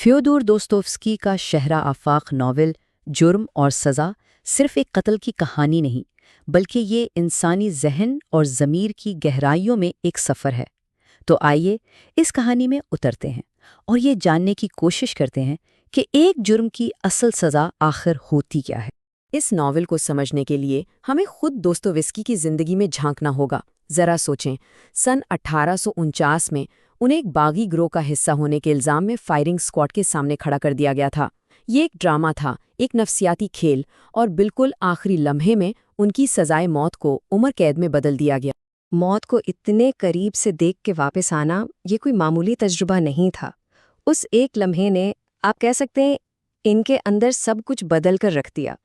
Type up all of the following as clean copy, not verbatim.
Fyodor दोस्तोव्स्की का शहरा आफाक novel जुर्म और सज़ा सिर्फ एक कत्ल की कहानी नहीं, बल्कि ये इंसानी जहन और ज़मीर की गहराइयों में एक सफ़र है। तो आइए इस कहानी में उतरते हैं और ये जानने की कोशिश करते हैं कि एक जुर्म की असल सज़ा आखिर होती क्या है। इस नॉवल को समझने के लिए हमें खुद दोस्तोवेस्की की जिंदगी में झांकना होगा। जरा सोचें, सन 1849 में उन्हें एक बागी गिरोह का हिस्सा होने के इल्जाम में फायरिंग स्क्वाड के सामने खड़ा कर दिया गया था। ये एक ड्रामा था, एक नफसियाती खेल, और बिल्कुल आखिरी लम्हे में उनकी सजाए मौत को उम्र कैद में बदल दिया गया। मौत को इतने करीब से देख के वापस आना ये कोई मामूली तजुर्बा नहीं था। उस एक लम्हे ने, आप कह सकते हैं, इनके अंदर सब कुछ बदल कर रख दिया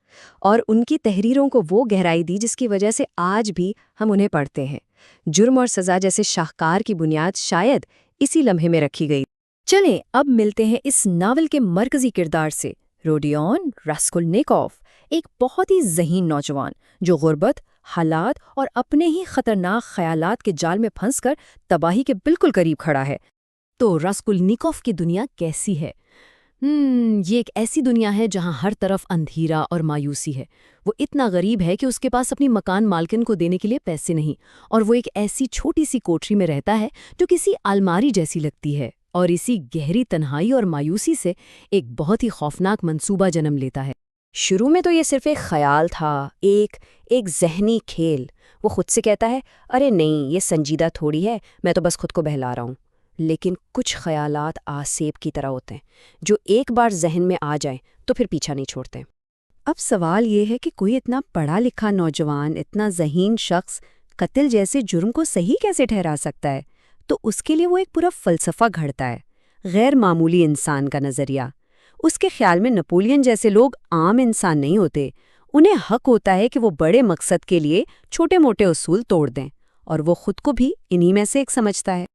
और उनकी तहरीरों को वो गहराई दी जिसकी वजह से आज भी हम उन्हें पढ़ते हैं। जुर्म और सज़ा जैसे शाहकार की बुनियाद शायद इसी लम्हे में रखी गई। चलें अब मिलते हैं इस नावल के मरकजी किरदार से, रोडियन रास्कोल्निकोव, एक बहुत ही ज़हीन नौजवान जो गुर्बत, हालात और अपने ही खतरनाक ख्यालात के जाल में फंसकर तबाही के बिल्कुल करीब खड़ा है। तो रास्कोल्निकोव की दुनिया कैसी है? ये एक ऐसी दुनिया है जहां हर तरफ अंधेरा और मायूसी है। वो इतना गरीब है कि उसके पास अपनी मकान मालकिन को देने के लिए पैसे नहीं, और वो एक ऐसी छोटी सी कोठरी में रहता है जो किसी अलमारी जैसी लगती है। और इसी गहरी तन्हाई और मायूसी से एक बहुत ही खौफनाक मंसूबा जन्म लेता है। शुरू में तो ये सिर्फ एक ख्याल था, एक ज़हनी खेल। वो खुद से कहता है, अरे नहीं, ये संजीदा थोड़ी है, मैं तो बस खुद को बहला रहा हूँ। लेकिन कुछ ख्यालात आसेब की तरह होते हैं, जो एक बार जहन में आ जाए तो फिर पीछा नहीं छोड़ते। अब सवाल ये है कि कोई इतना पढ़ा लिखा नौजवान, इतना ज़हीन शख्स कत्ल जैसे जुर्म को सही कैसे ठहरा सकता है? तो उसके लिए वो एक पूरा फ़लसफ़ा घड़ता है, गैर मामूली इंसान का नज़रिया। उसके ख्याल में नेपोलियन जैसे लोग आम इंसान नहीं होते। उन्हें हक होता है कि वो बड़े मकसद के लिए छोटे मोटे उसूल तोड़ दें, और वो खुद को भी इन्हीं में से एक समझता है।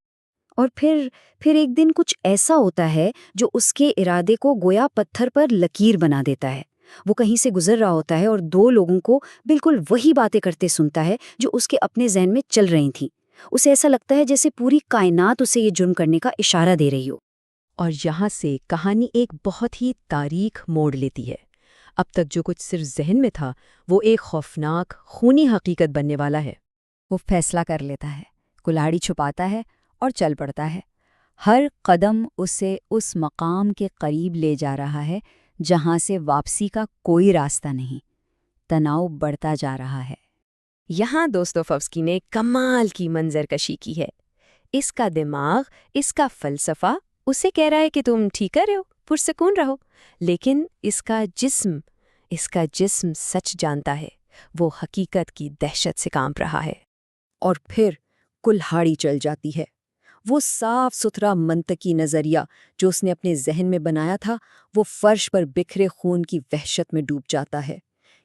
और फिर एक दिन कुछ ऐसा होता है जो उसके इरादे को गोया पत्थर पर लकीर बना देता है। वो कहीं से गुजर रहा होता है और दो लोगों को बिल्कुल वही बातें करते सुनता है जो उसके अपने जहन में चल रही थीं। उसे ऐसा लगता है जैसे पूरी कायनात उसे ये जुर्म करने का इशारा दे रही हो। और यहाँ से कहानी एक बहुत ही तारीख मोड़ लेती है। अब तक जो कुछ सिर्फ जहन में था, वो एक खौफनाक, खूनी हकीकत बनने वाला है। वो फैसला कर लेता है, कुल्हाड़ी छुपाता है और चल पड़ता है। हर कदम उसे उस मकाम के करीब ले जा रहा है जहां से वापसी का कोई रास्ता नहीं। तनाव बढ़ता जा रहा है। यहाँ दोस्तोवेस्की ने कमाल की मंजरकशी की है। इसका दिमाग, इसका फलसफा उसे कह रहा है कि तुम ठीक कर रहे हो, पुरसकून रहो, लेकिन इसका जिस्म सच जानता है। वो हकीकत की दहशत से कांप रहा है। और फिर कुल्हाड़ी चल जाती है। वो साफ सुथरा मंतकी नज़रिया जो उसने अपने जहन में बनाया था, वो फर्श पर बिखरे खून की वहशत में डूब जाता है।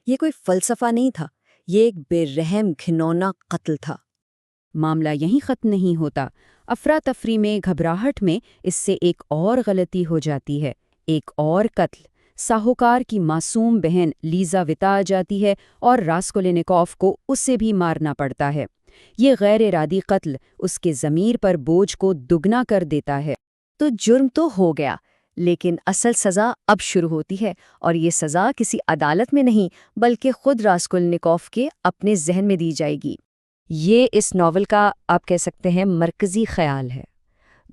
ये कोई फ़लसफ़ा नहीं था, ये एक बेरहम घिनौना कत्ल था। मामला यहीं ख़त्म नहीं होता। अफरा तफरी में, घबराहट में इससे एक और गलती हो जाती है। एक और कत्ल। साहूकार की मासूम बहन लीज़ावेता आ जाती है और रास्कोल्निकोव को उससे भी मारना पड़ता है। ये गैर इरादी कत्ल उसके ज़मीर पर बोझ को दुगना कर देता है। तो जुर्म तो हो गया, लेकिन असल सज़ा अब शुरू होती है, और ये सज़ा किसी अदालत में नहीं बल्कि खुद रास्कोल्निकोव के अपने जहन में दी जाएगी। ये इस नॉवल का, आप कह सकते हैं, मरकज़ी ख्याल है।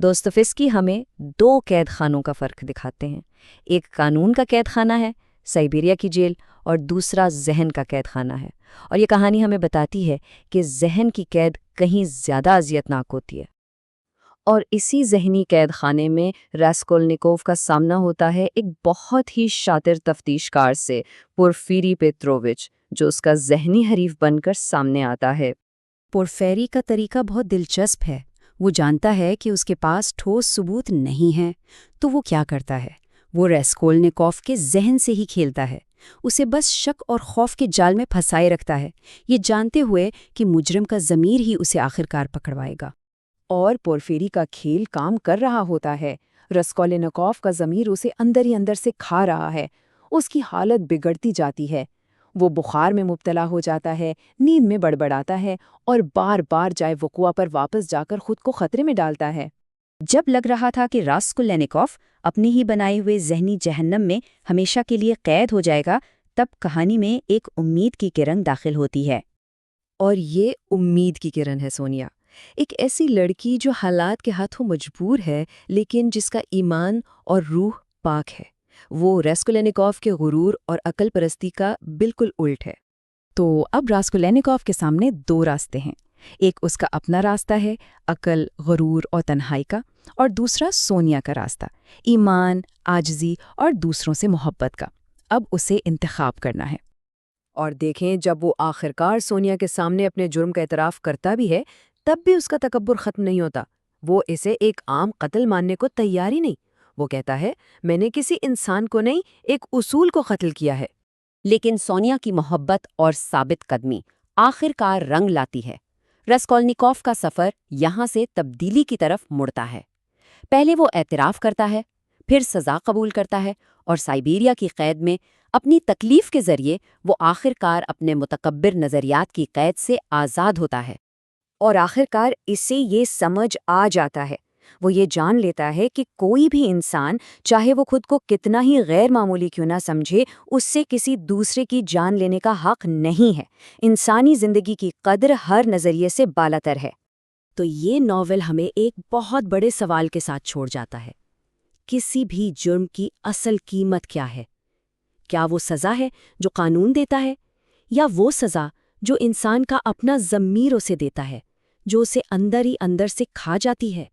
दोस्तोवेस्की हमें दो कैद खानों का फ़र्क दिखाते हैं। एक कानून का कैद खाना है, साइबेरिया की जेल, और दूसरा जहन का कैद खाना है। और ये कहानी हमें बताती है कि जहन की कैद कहीं ज़्यादा अजियतनाक होती है। और इसी जहनी कैद खाने में रास्कोल्निकोव का सामना होता है एक बहुत ही शातिर तफ्तीशकार से, पोर्फिरी पेत्रोविच, जो उसका जहनी हरीफ बनकर सामने आता है। पोर्फेरी का तरीका बहुत दिलचस्प है। वो जानता है कि उसके पास ठोस सबूत नहीं है, तो वो क्या करता है? वो रास्कोल्निकोव के जहन से ही खेलता है। उसे बस शक और खौफ के जाल में फंसाए रखता है, ये जानते हुए कि मुजरिम का ज़मीर ही उसे आखिरकार पकड़वाएगा। और पोर्फिरी का खेल काम कर रहा होता है। रास्कोल्निकोव का ज़मीर उसे अंदर ही अंदर से खा रहा है। उसकी हालत बिगड़ती जाती है। वो बुखार में मुब्तला हो जाता है, नींद में बड़बड़ाता है और बार बार जाए वक़ुआ पर वापस जाकर खुद को खतरे में डालता है। جب لگ رہا تھا کہ راسکولنیکوف اپنی ہی بنائے ہوئے ذہنی جہنم میں ہمیشہ کے لیے قید ہو جائے گا، تب کہانی میں ایک امید کی کرن داخل ہوتی ہے۔ اور یہ امید کی کرن ہے سونیا، ایک ایسی لڑکی جو حالات کے ہاتھوں مجبور ہے لیکن جس کا ایمان اور روح پاک ہے۔ وہ راسکولنیکوف کے غرور اور عقل پرستی کا بالکل الٹ ہے۔ تو اب راسکولنیکوف کے سامنے دو راستے ہیں، ایک اس کا اپنا راستہ ہے، عقل، غرور اور تنہائی کا، اور دوسرا سونیا کا راستہ، ایمان، عاجزی اور دوسروں سے محبت کا۔ اب اسے انتخاب کرنا ہے۔ اور دیکھیں، جب وہ آخرکار سونیا کے سامنے اپنے جرم کا اعتراف کرتا بھی ہے، تب بھی اس کا تکبر ختم نہیں ہوتا۔ وہ اسے ایک عام قتل ماننے کو تیار ہی نہیں۔ وہ کہتا ہے، میں نے کسی انسان کو نہیں، ایک اصول کو قتل کیا ہے۔ لیکن سونیا کی محبت اور ثابت قدمی آخرکار رنگ لاتی ہے۔ راسکولنیکوف کا سفر یہاں سے تبدیلی کی طرف مڑتا ہے۔ پہلے وہ اعتراف کرتا ہے، پھر سزا قبول کرتا ہے، اور سائبیریا کی قید میں اپنی تکلیف کے ذریعے وہ آخرکار اپنے متکبر نظریات کی قید سے آزاد ہوتا ہے۔ اور آخرکار اسے یہ سمجھ آ جاتا ہے، وہ یہ جان لیتا ہے کہ کوئی بھی انسان، چاہے وہ خود کو کتنا ہی غیر معمولی کیوں نہ سمجھے، اس سے کسی دوسرے کی جان لینے کا حق نہیں ہے۔ انسانی زندگی کی قدر ہر نظریے سے بالاتر ہے۔ تو یہ ناول ہمیں ایک بہت بڑے سوال کے ساتھ چھوڑ جاتا ہے۔ کسی بھی جرم کی اصل قیمت کیا ہے؟ کیا وہ سزا ہے جو قانون دیتا ہے، یا وہ سزا جو انسان کا اپنا ضمیر اسے دیتا ہے، جو اسے اندر ہی اندر سے کھا جاتی ہے؟